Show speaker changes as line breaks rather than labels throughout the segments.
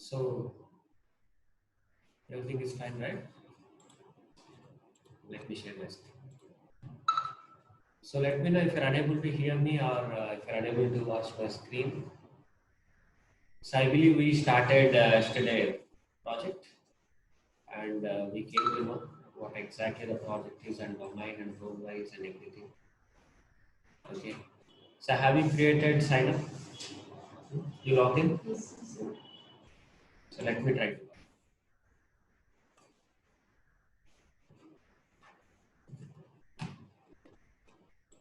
So everything is fine, right? Let me share my screen. So let me know if you're unable to hear me or if you're unable to watch my screen. So I believe we started yesterday project and we came to know what exactly the project is and domain and role wise and everything. Okay. So have you created sign up? You logged in? So let me try to.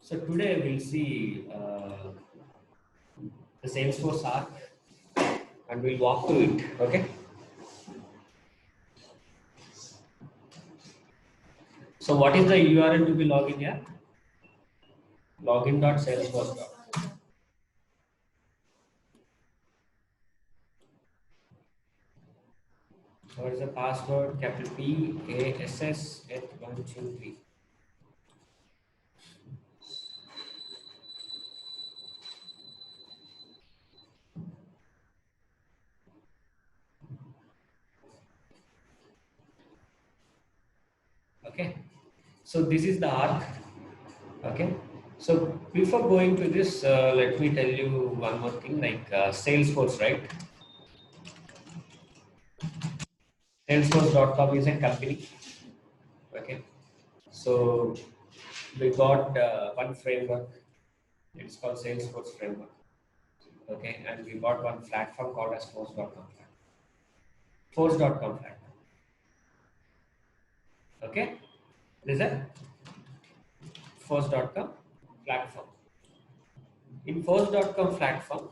So today we'll see the Salesforce arc and we'll walk through it. Okay. So what is the URL to be logged in here? Login.salesforce.com. What is the password? Capital P A S S at 123. Okay. So this is the arc. Okay. So before going to this, let me tell you one more thing. Like Salesforce, right? Salesforce.com is a company. Okay. So we got one framework. It's called Salesforce framework. Okay, and we got one platform called as Force.com. Force.com platform. Okay, is that Force.com platform? In Force.com platform,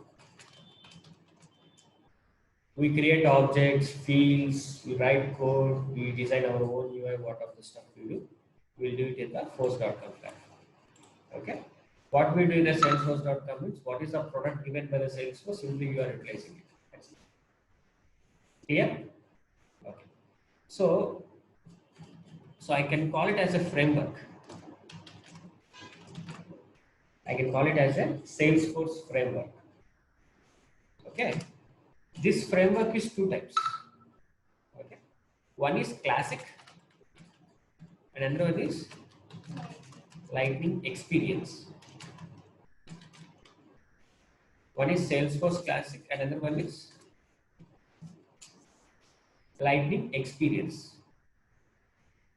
we create objects, fields, we write code, we design our own UI. What of the stuff we do, we'll do it in the Force.com platform. Okay. What we do in the Salesforce.com is what is the product given by the Salesforce, simply you are replacing it. That's it. Clear? Okay. So I can call it as a framework. I can call it as a Salesforce framework. Okay. This framework is two types. Okay. One is classic and another one is lightning experience. One is Salesforce classic and another one is lightning experience.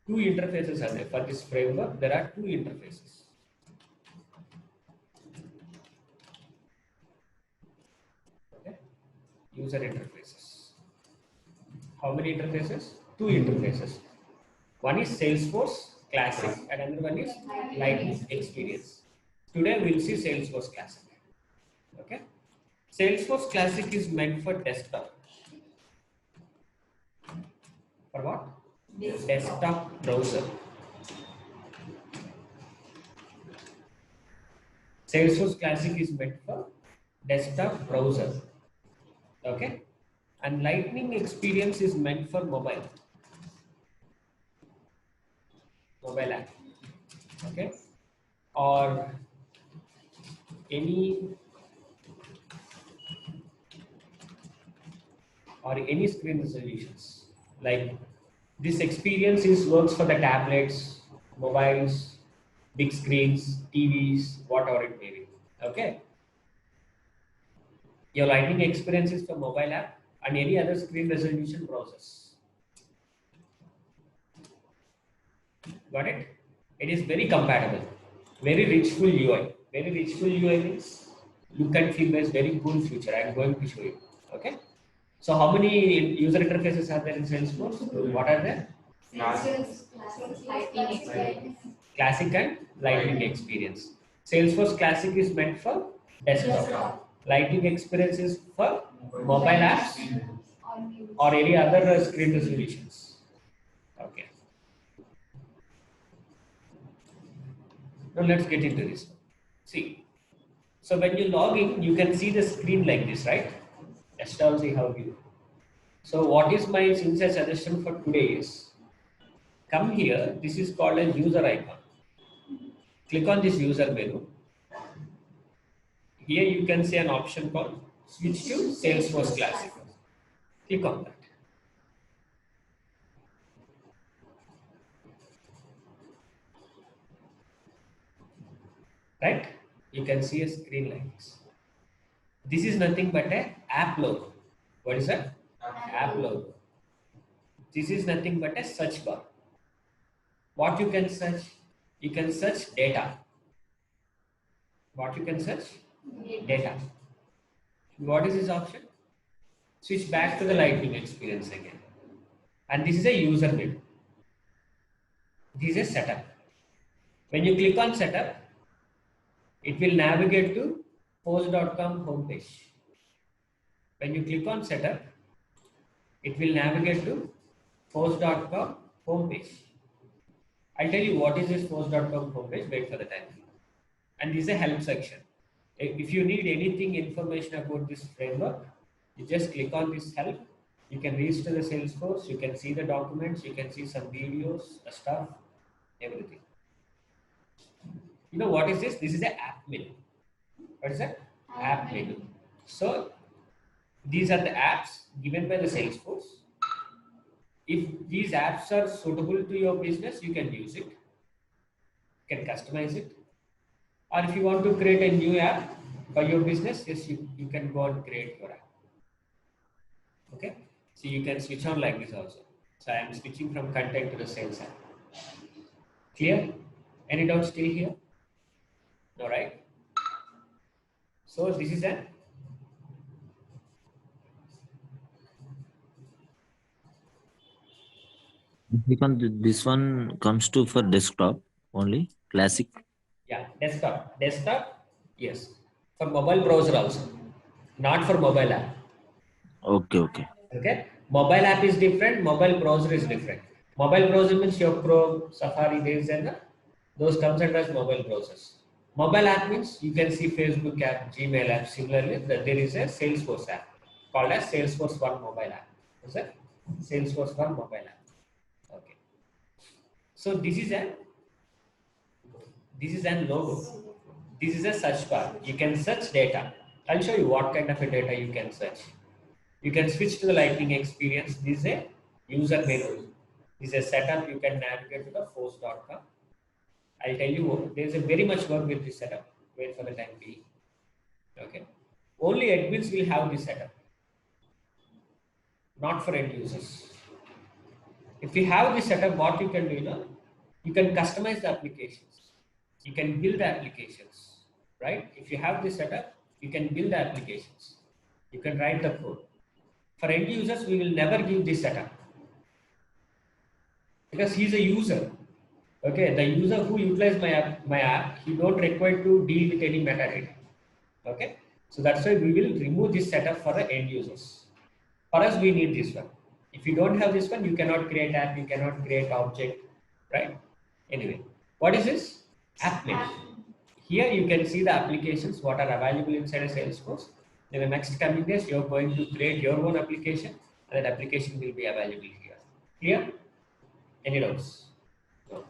Two interfaces are there for this framework. There are two interfaces. Okay. User interfaces. How many interfaces? Two interfaces. One is Salesforce Classic and another one is Lightning Experience. Today we'll see Salesforce Classic. Okay. Salesforce Classic is meant for desktop. For what? Desktop browser. Salesforce Classic is meant for desktop browser. Okay. And Lightning Experience is meant for mobile. Mobile app. Okay. Or any screen resolutions. Like this experience works for the tablets, mobiles, big screens, TVs, whatever it may be. Okay. Your Lightning experience is for mobile app and any other screen resolution browsers. Got it? It is very compatible. Very richful UI. Very richful UI means look and feel based, very cool feature. I am going to show you. Okay. So how many user interfaces are there in Salesforce? What are there? Classic and Lightning Experience. Salesforce Classic is meant for desktop. Lightning Experience is for mobile apps or any other screen resolutions. Okay. Now let's get into this. See, so when you log in, you can see the screen like this, right? Let's now see how you. So what is my sincere suggestion for today is, come here, this is called a user icon. Click on this user menu. Here you can see an option called switch to Salesforce Classic. Click on that. Right? You can see a screen like this. This is nothing but a app logo. What is that? App logo. This is nothing but a search bar. What you can search? You can search data. What you can search? Data. What is this option? Switch back to the Lightning experience again. And this is a user window. This is a setup. When you click on setup, it will navigate to post.com homepage. When you click on setup, it will navigate to post.com homepage. I'll tell you what is this post.com homepage. Wait for the time. And this is a help section. If you need anything information about this framework, you just click on this help. You can register the Salesforce. You can see the documents. You can see some videos, the stuff, everything. You know what is this? This is an app menu. What is that? App menu. So these are the apps given by the Salesforce. If these apps are suitable to your business, you can use it. You can customize it. Or if you want to create a new app for your business, yes, you can go and create your app. Okay. So you can switch on like this also. So I am switching from content to the sales app. Clear? Any doubts still here? All right. So this is an
This one comes to for desktop only, classic.
yeah, desktop. Desktop, yes. For mobile browser also, not for mobile app.
Okay.
Okay. Mobile app is different. Mobile browser is different. Mobile browser means your Chrome, Safari, these and those comes under as mobile browsers. Mobile app means you can see Facebook app, Gmail app. Similarly, there is a Salesforce app called as Salesforce One mobile app. Is that Salesforce One mobile app? Okay. So this is an logo. This is a search bar. You can search data. I'll show you what kind of a data you can search. You can switch to the Lightning experience. This is a user menu. This is a setup. You can navigate to the force.com. I'll tell you, there's a very much work with this setup. Wait for the time being. Okay. Only admins will have this setup, not for end users. If you have this setup, what you can do, you can customize the applications. You can build the applications, right? If you have this setup, you can build the applications. You can write the code. For end users, we will never give this setup because he's a user. Okay, the user who utilizes my app, he don't require to deal with any metadata. Okay, so that's why we will remove this setup for the end users. For us, we need this one. If you don't have this one, you cannot create app, you cannot create object, right? Anyway, what is this? App menu. Here you can see the applications what are available inside a Salesforce. In the next coming days, you're going to create your own application, and that application will be available here. Clear? Any doubts? No.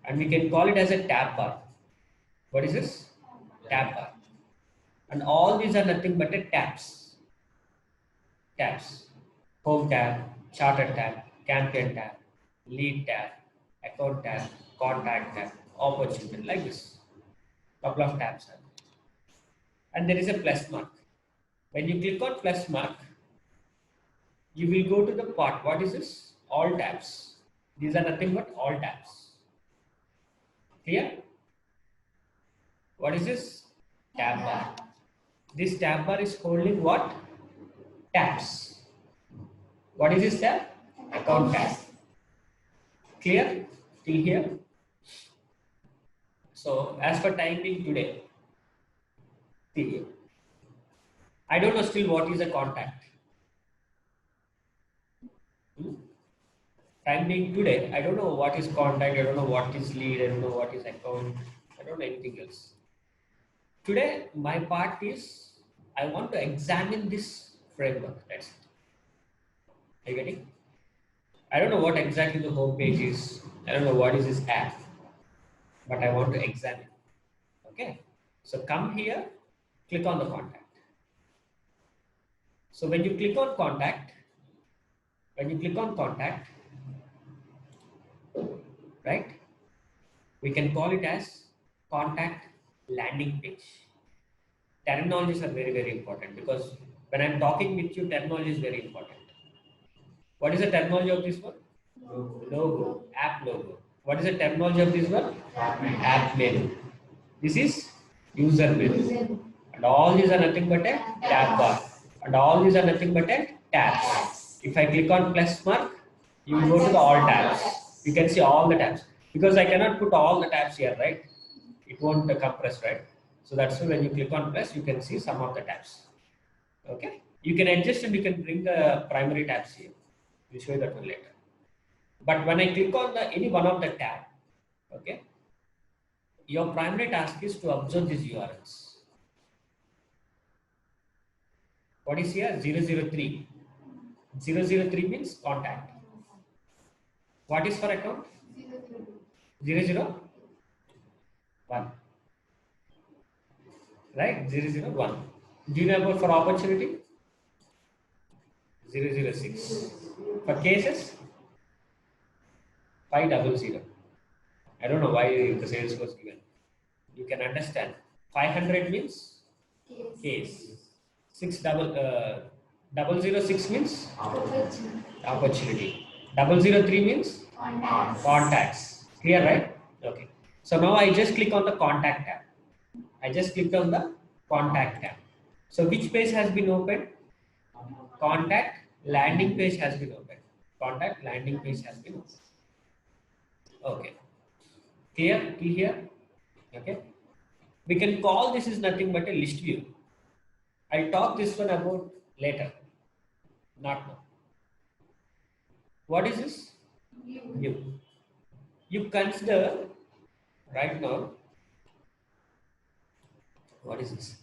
And we can call it as a tab bar. What is this? Tab bar. And all these are nothing but a tabs. Tabs. Home tab, charter tab, campaign tab, lead tab, account tab, contact tab, opportunity, like this. Couple of tabs are there. And there is a plus mark. When you click on plus mark, you will go to the part. What is this? All tabs. These are nothing but all tabs. Clear? What is this? Tab bar. This tab bar is holding what? Tabs. What is this tab? Account tab. Clear? Till here? So as for time being today, see, I don't know still what is a contact. Time being today, I don't know what is contact, I don't know what is lead, I don't know what is account, I don't know anything else. Today, my part is I want to examine this framework. That's it. Are you getting? I don't know what exactly the home page is. I don't know what is this app, but I want to examine. Okay. So come here, click on the contact. So when you click on contact, right, we can call it as contact landing page. Terminologies are very, very important because when I'm talking with you, terminology is very important. What is the terminology of this one? Logo, app logo. What is the terminology of this one? App menu. This is user menu. And all these are nothing but a tab bar. And all these are nothing but a tabs. If I click on plus mark, you will go to the all tabs. You can see all the tabs. Because I cannot put all the tabs here, right? It won't compress, right? So that's why when you click on plus, you can see some of the tabs. Okay? You can adjust and you can bring the primary tabs here. We'll show you that one later. But when I click on any one of the tab, okay, your primary task is to observe these URLs. What is here? 003. 003 means contact. What is for account? 001. Right? 001. Do you know about for opportunity? 006. For cases? 500. I don't know why the sales was given. You can understand. 500 means case. 006 means opportunity. 003 means contacts. Clear, right? Okay. So now I just click on the contact tab. I just clicked on the contact tab. So which page has been opened? Contact landing page has been opened. Contact landing page has been opened. Okay. Clear? Key here? Okay. We can call this is nothing but a list view. I'll talk this one about later. Not now. What is this? View. You consider right now. What is this?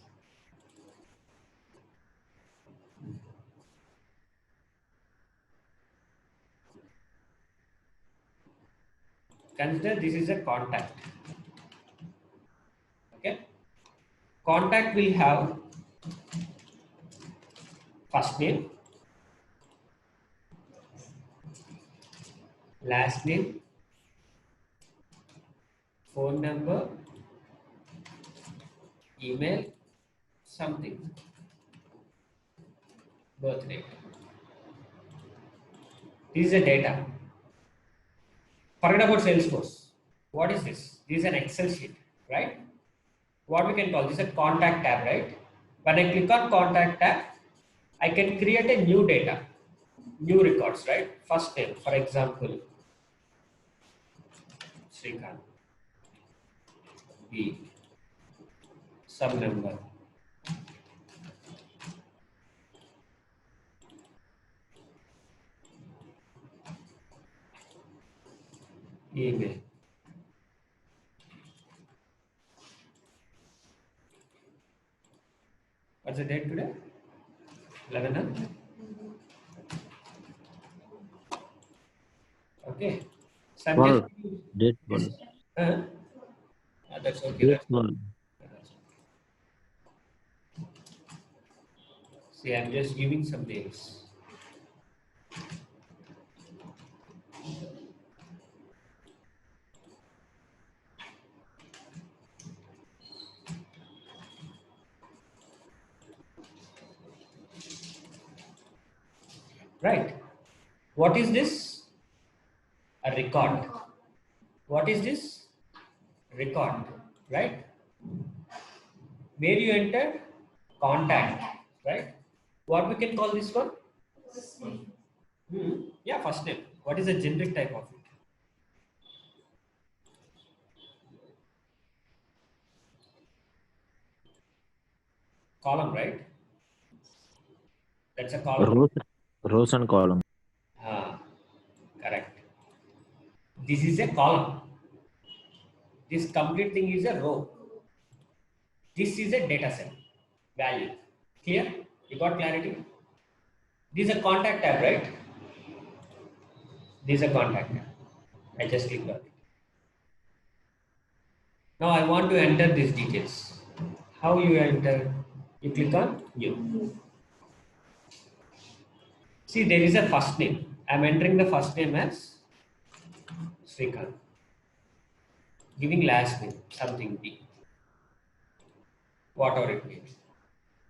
Consider this is a contact. Okay. Contact will have first name, last name, phone number, email, something, birth date. This is a data. Forget about Salesforce. What is this? This is an Excel sheet, right? What we can call this a contact tab, right? When I click on contact tab, I can create a new data, new records, right? First name, for example, Srikanth. B. Some number. Email. What's the date today? 11th. Okay. So I'm
12.
just,
Date 12.
that's okay.
Date 12.
See, I'm just giving some names. Right. What is this? A record. What is this? Record. Right? Where you enter? Contact. Right? What we can call this one? Yeah, first name. What is the generic type of it? Column, right? That's a column.
Rows and column.
Correct. This is a column. This complete thing is a row. This is a data set value. Clear? You got clarity? This is a contact tab, right? This is a contact tab. I just clicked on it. Now I want to enter these details. How you enter? You click on new. See, there is a first name. I'm entering the first name as Srikanth. Giving last name, something B. Whatever it means.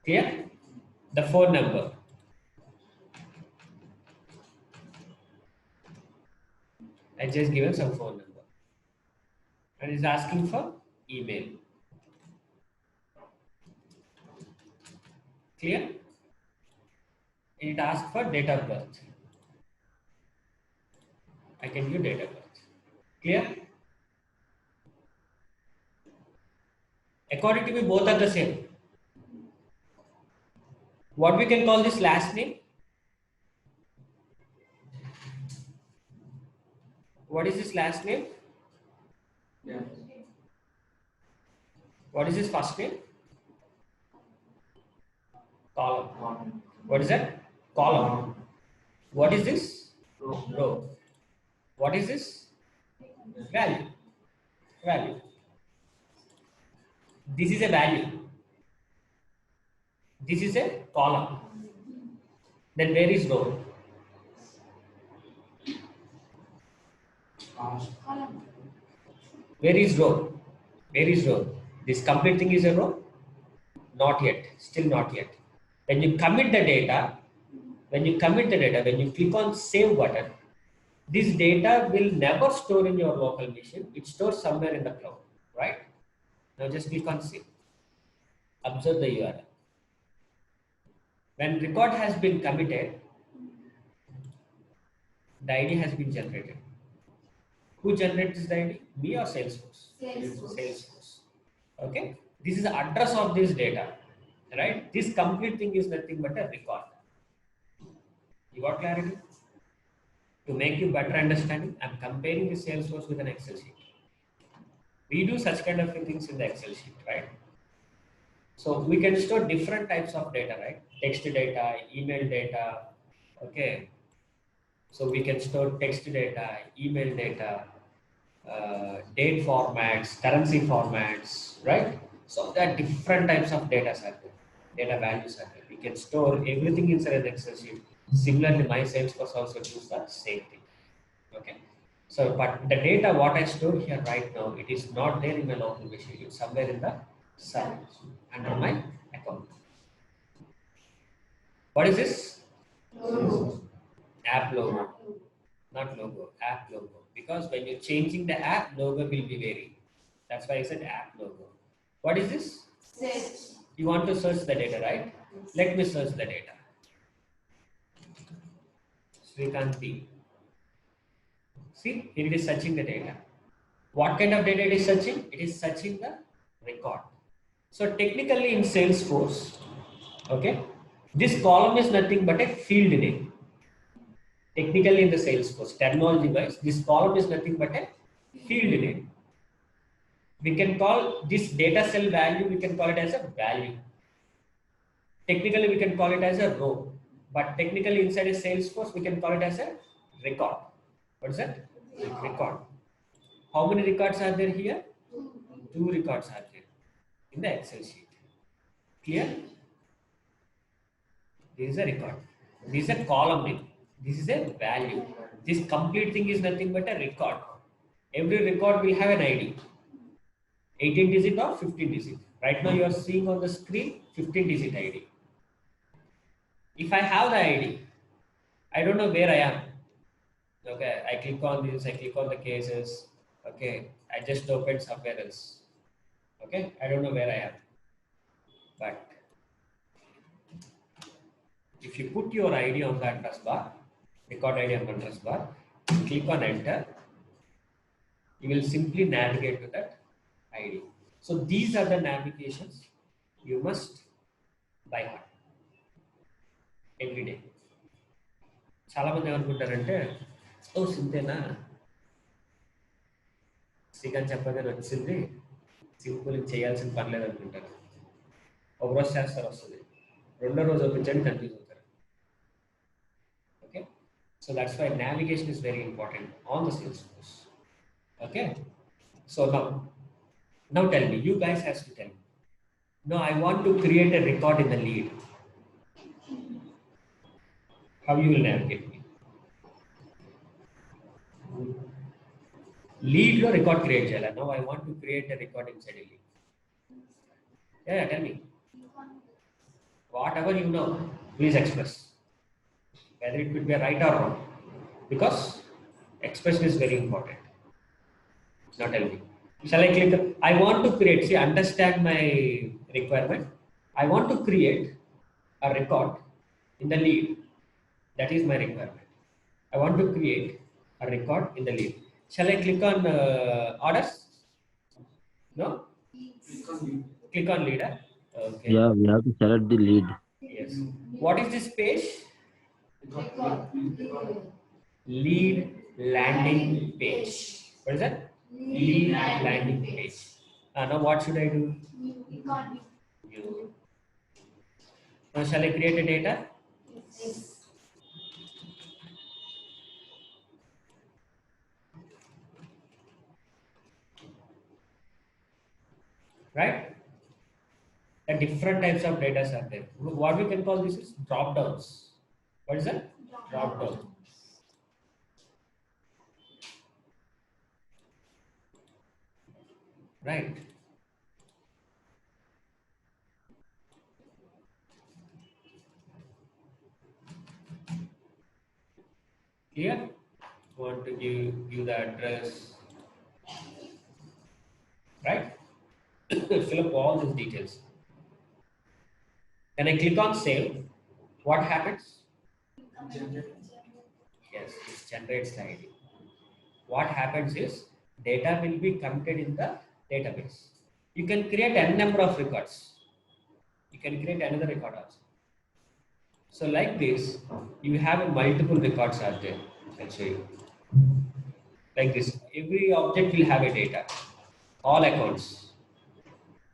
Clear? The phone number. I just given some phone number. And it's asking for email. Clear? It asks for date of birth. I can give date of birth. Clear? According to me, both are the same. What we can call this last name? What is this last name?
Yeah.
What is this first name? Column. What is that? Column. What is this? Row. What is this? Value. Value. This is a value. This is a column. Then where is row? Where is row? Where is row? This complete thing is a row? Not yet. Still not yet. When you commit the data, when you click on save button, this data will never store in your local machine. It stores somewhere in the cloud, right? Now just click on save. Observe the URL. When record has been committed, the ID has been generated. Who generates the ID? Me or Salesforce? Salesforce. Okay. This is the address of this data, right? This complete thing is nothing but a record. You got clarity? To make you better understanding, I'm comparing the Salesforce with an Excel sheet. We do such kind of things in the Excel sheet, right? So we can store different types of data, right? Text data, email data, okay. So we can store text data, email data, date formats, currency formats, right? So there are different types of data data values are there. We can store everything inside an Excel sheet. Similarly, my Salesforce also does the same thing. Okay. So, but the data what I store here right now, it is not there in my local machine. It's somewhere in the server under my account. What is this?
Logo.
App logo. Not logo, app logo. Because when you're changing the app, logo will be varied. That's why I said app logo. What is this?
Search.
You want to search the data, right? Let me search the data. Srikanth P. See, here it is searching the data. What kind of data it is searching? It is searching the record. So technically in Salesforce, okay, this column is nothing but a field name. Technically in the Salesforce, terminology wise, this column is nothing but a field name. We can call this data cell value, we can call it as a value. Technically, we can call it as a row, but technically inside a Salesforce, we can call it as a record. What is that? Record. How many records are there here? 2 records are there in the Excel sheet. Clear? This is a record. This is a column name. This is a value. This complete thing is nothing but a record. Every record will have an ID. 18 digit or 15 digit. Right now you are seeing on the screen 15 digit ID. If I have the ID, I don't know where I am. Okay, I click on this, I click on the cases. Okay, I just opened somewhere else. Okay, I don't know where I am. But if you put your ID on the address bar, record ID on the address bar, click on enter, you will simply navigate to that ID. So these are the navigations you must by heart every day. చాలా మంది ఏమనుకుంటారంటే ఓ సింతేనా శ్రీకాంత్ చెప్పగానే వచ్చింది simple చేయాల్సిన పని లేదు అనుకుంటారు. ఒక రోజు చేస్తారు వస్తుంది, రెండో రోజు ఒప్పించండి కన్ఫ్యూజ్ అవుతారు. Okay, so that's why navigation is very important on the Salesforce. Okay, so now tell me, you guys has to tell me. No, I want to create a record in the lead. How you will navigate me? Lead or record create Jala. Now I want to create a record inside a lead. Yeah, tell me. Whatever you know, please express. Whether it could be right or wrong. Because expression is very important. Now tell me. Shall I click? I want to create, see, understand my requirement. I want to create a record in the lead. That is my requirement. I want to create a record in the lead. Shall I click on orders? No? Click on leader. Okay.
Yeah, we have to select the lead.
Yes. What is this page? Lead landing page. What is that? Lead landing page. Now what should I do? You. Now shall I create a data? Right? The different types of data are there. What we can call this is drop downs. What is that? Drop down. Right. Clear? Want to give the address. Right? Fill up all these details. Then I click on save. What happens? Yes, it generates the ID. What happens is data will be committed in the database. You can create n number of records. You can create another record also. So like this, you have multiple records are there. I'll show you. Like this, every object will have a data. All accounts.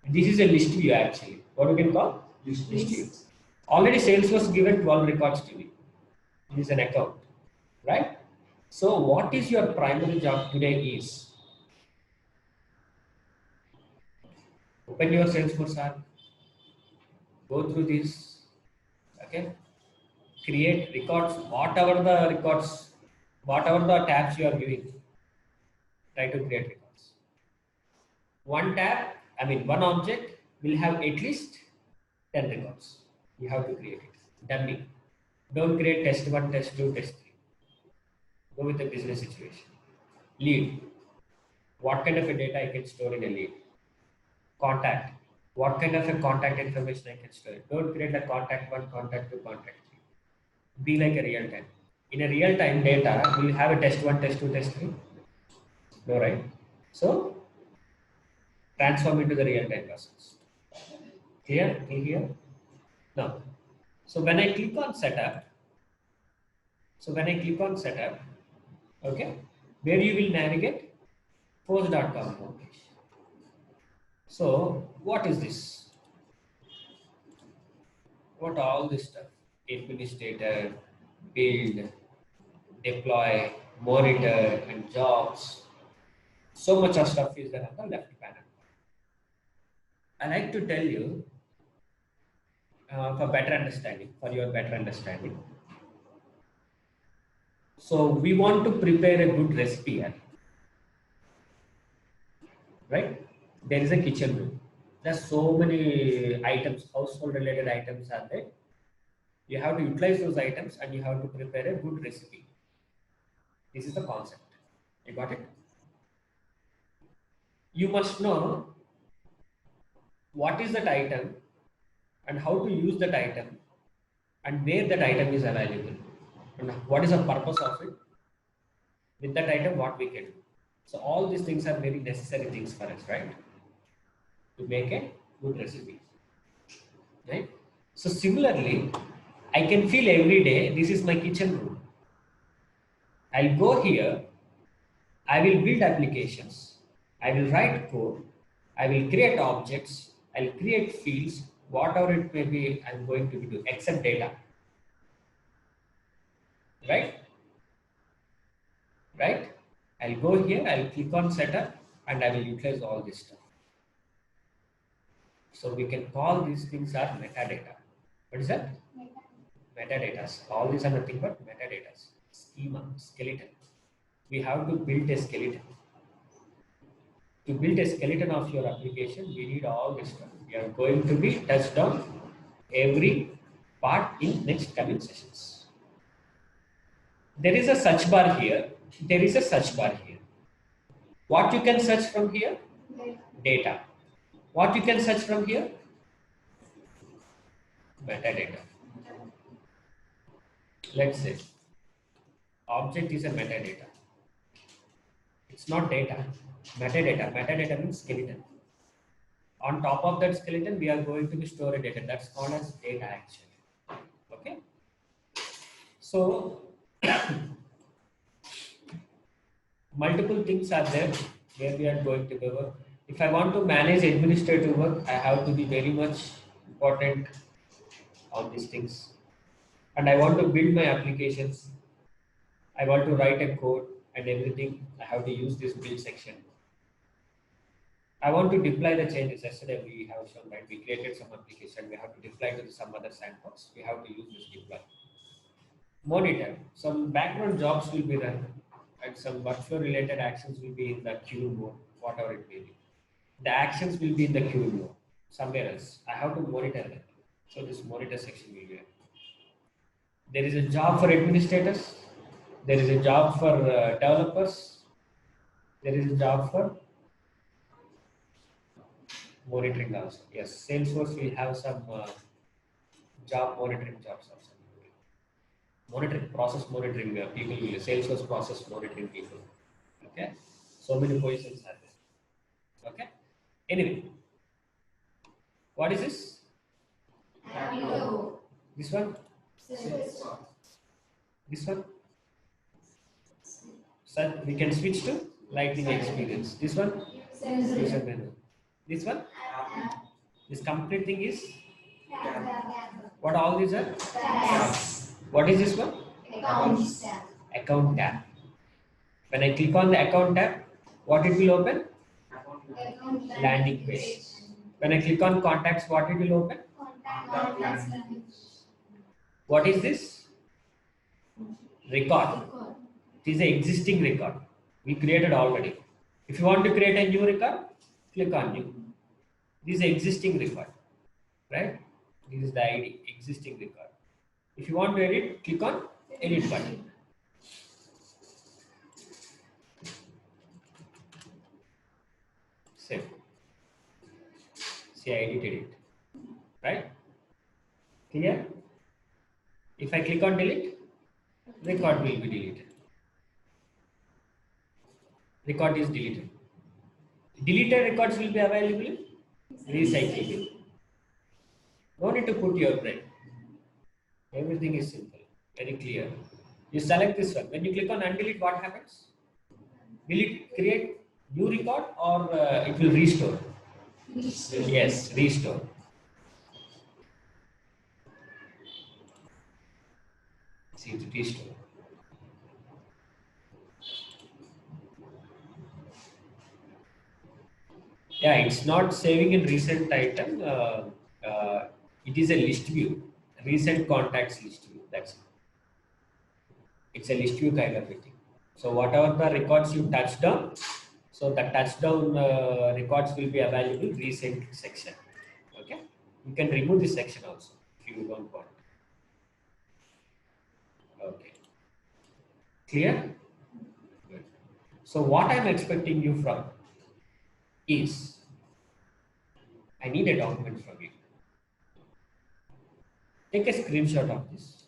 This is a list view actually. What we can call? List view. Already Salesforce given 12 records to me. This is an account, right? So what is your primary job today is open your Salesforce app, go through this, okay? Create records, whatever the tabs you are giving, try to create records. One object will have at least 10 records. You have to create it. Dummy. Don't create test 1, test 2, test 3. Go with the business situation. Lead. What kind of a data I can store in a lead? Contact. What kind of a contact information I can store? Don't create a contact 1, contact 2, contact 3. Be like a real time. In a real time data, will you have a test 1, test 2, test 3? No, right? So, transform into the real time process. Clear? Here? Now, so when I click on setup, okay, where you will navigate force.com homepage. So what is this? What all this stuff? Administrator, build, deploy, monitor, and jobs. So much of stuff is there on the left panel. I like to tell you for your better understanding. So we want to prepare a good recipe here, right? There is a kitchen room. There's so many items, household related items are there. You have to utilize those items and you have to prepare a good recipe. This is the concept. You got it? You must know what is that item and how to use that item and where that item is available and what is the purpose of it. With that item, what we can do. So all these things are very necessary things for us, right? To make a good recipe, right? So similarly, I can feel every day, this is my kitchen room. I'll go here, I will build applications, I will write code, I will create objects, I'll create fields, whatever it may be, I'm going to do, except data, right? Right? I'll go here, I'll click on setup, and I will utilize all this stuff. So we can call these things are metadata. What is that? metadata. All these are nothing but metadata. Schema, skeleton. We have to build a skeleton. To build a skeleton of your application, we need all this stuff. We are going to be touched on every part in next coming sessions. There is a search bar here. There is a search bar here. What you can search from here? Data. What you can search from here? Metadata. Let's say object is a metadata. It's not data. Metadata. Metadata means skeleton. On top of that skeleton, we are going to be storing data. That's called as data actually. Okay. So multiple things are there where we are going to cover. If I want to manage administrative work, I have to be very much important on these things. And I want to build my applications. I want to write a code and everything. I have to use this build section. I want to deploy the changes. Yesterday we have shown, right? We created some application. We have to deploy to some other sandbox. We have to use this deploy. Monitor. Some background jobs will be run and some workflow related actions will be in the queue mode, whatever it may be. The actions will be in the queue mode, somewhere else. I have to monitor them. So this monitor section will be there. There is a job for administrators. There is a job for developers. There is a job for monitoring also. Yes, Salesforce will have some job monitoring jobs also. Monitoring, process monitoring people will Salesforce process monitoring people. Okay, so many positions are there. Okay, anyway, what is this? This one? This one? So we can switch to lightning experience. This one? User menu. This one? This complete thing is? What all these are? What is this one? Account tab. When I click on the account tab, what it will open? Landing page. When I click on contacts, what it will open? What is this? Record. It is an existing record. We created already. If you want to create a new record, click on new. This is an existing record, right? This is the ID, existing record. If you want to edit, click on edit button. Save. See, I edited it, right? Clear? If I click on delete, record will be deleted. Record is deleted. Deleted records will be available in recycling. No need to put your brain. Everything is simple, very clear. You select this one. When you click on undelete, what happens? Will it create new record or it will restore? Yes, restore. See, it restore. Yeah, it's not saving in recent item. It is a list view, recent contacts list view. That's it. It's a list view kind of a thing. So whatever the records you touched on, so the touchdown records will be available recent section. Okay, you can remove this section also if you don't want. Okay, clear? Good. So what I'm expecting you from is I need a document from you. Take a screenshot of this,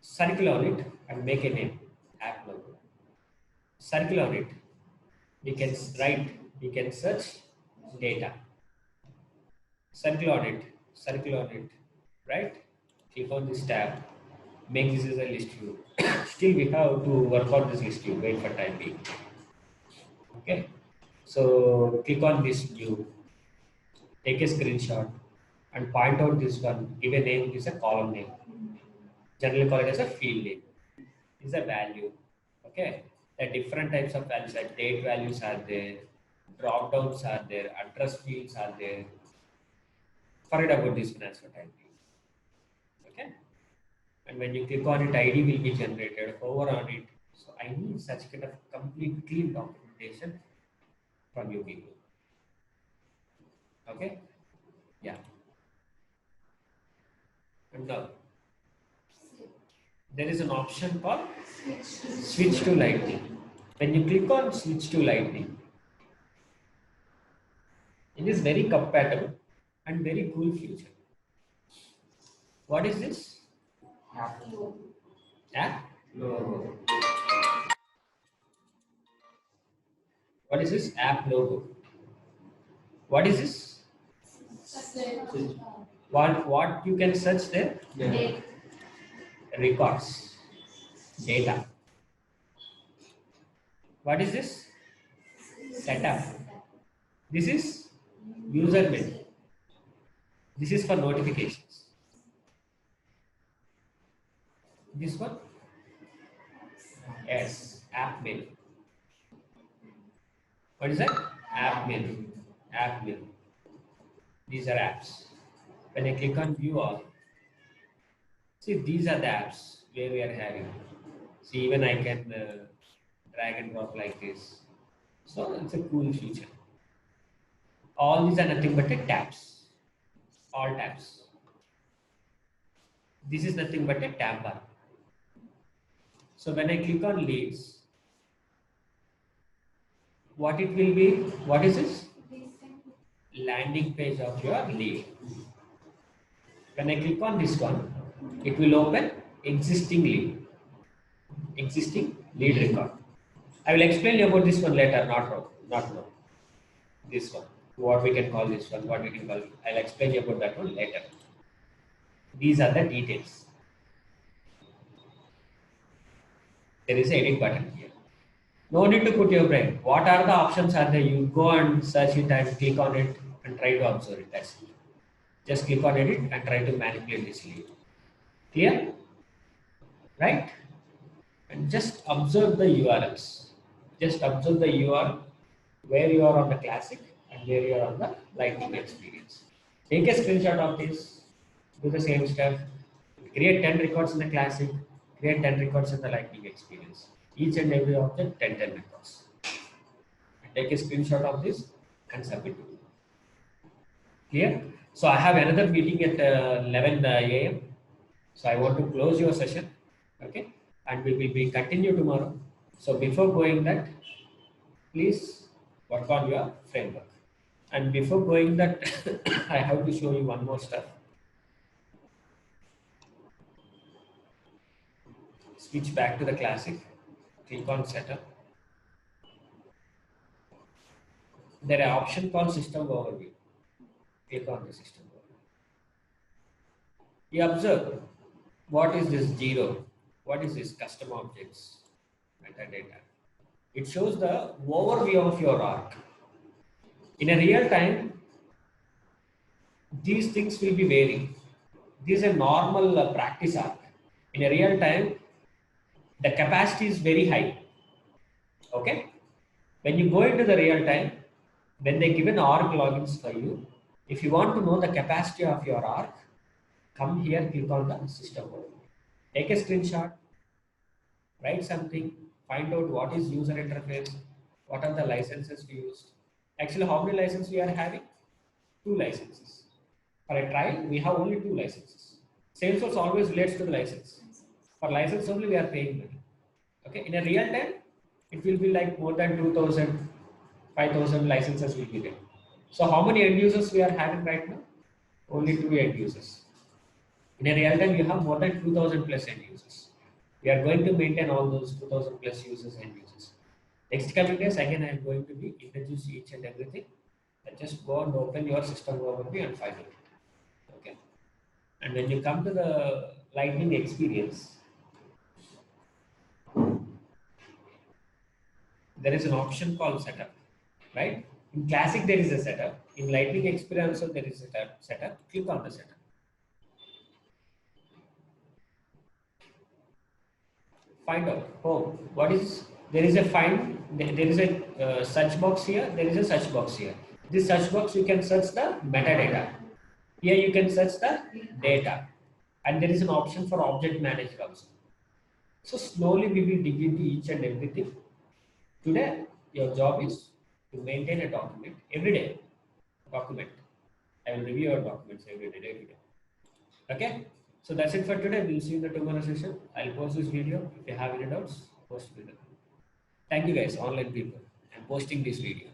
circle on it and make a name, app logo. Circle on it, we can write, we can search data. Circle on it, right? Click on this tab, make this as a list view. Still we have to work on this list view, wait for time being. Okay, so click on this view, take a screenshot and point out this one, give a name, is a column name. Generally call it as a field name. Is a value. Okay, the different types of values like date values are there, drop downs are there, address fields are there. Forget about this one as for time being. And when you click on it, ID will be generated, hover on it. So I need such kind of complete clean documentation from you people. Okay? Yeah. And now, there is an option called switch to lightning. When you click on switch to lightning, it is very compatible and very cool feature. What is this? App logo. What is this? App logo. What is this? What you can search there? Records, data. What is this? Setup. This is user mail. This is for notifications. This one? Yes, app mail. What is that? App mail. App mail. These are apps. When I click on view all, see, these are the apps where we are having. See, even I can drag and drop like this. So it's a cool feature. All these are nothing but tabs. All tabs. This is nothing but a tab bar. So when I click on leads, what it will be? What is this? Landing page of your lead. When I click on this one, it will open existing lead record. I will explain about this one later, not now. This one, what we can call this one, what we can call it. I'll explain about that one later. These are the details. There is an edit button here. No need to put your brain. What are the options are there? You go and search it and click on it and try to observe it. That's it. Just click on edit and try to manipulate this lead. Clear? Right? And just observe the URLs. Just observe the URL where you are on the classic and where you are on the lightning experience. Take a screenshot of this. Do the same step. Create 10 records in the classic. Create 10 records in the lightning experience. Each and every object 10 records. Take a screenshot of this and submit it. Clear? So I have another meeting at 11 a.m. So I want to close your session. Okay? And we will be continue tomorrow. So before going that, please work on your framework. And before going that, I have to show you one more stuff. Switch back to the classic. Click on setup. There are option called system overview. Click on the system overview. You observe what is this 0? What is this custom objects, metadata? It shows the overview of your arc. In a real time, these things will be varying. This is a normal practice arc. In a real time, the capacity is very high. Okay? When you go into the real time, when they give an arc logins for you, if you want to know the capacity of your arc, come here, click on the system overview. Take a screenshot, write something, find out what is user interface, what are the licenses we used. Actually, how many licenses we are having? 2 licenses. For a trial, we have only 2 licenses. Salesforce always relates to the license. For license only, we are paying money. Okay, in a real time, it will be like more than 2,000, 5,000 licenses will be there. So how many end users we are having right now? Only 2 end users. In a real time, you have more than 2,000 plus end users. We are going to maintain all those 2,000 plus users and users. Next coming days, again, I am going to be introduce each and everything. And just go and open your system overview and find it. Okay. And when you come to the lightning experience, there is an option called setup, right? In classic, there is a setup. In lightning experience, also there is a setup. Click on the setup. Find out home. What is, there is a find, there is a search box here, there is a search box here. This search box, you can search the metadata. Here you can search the data. And there is an option for object manager also. So slowly we will dig into each and everything. Today, your job is to maintain a document every day. Document. I will review your documents every day. Okay? So that's it for today. We'll see you in the tomorrow session. I'll post this video. If you have any doubts, post it. Thank you guys, online people. I'm posting this video.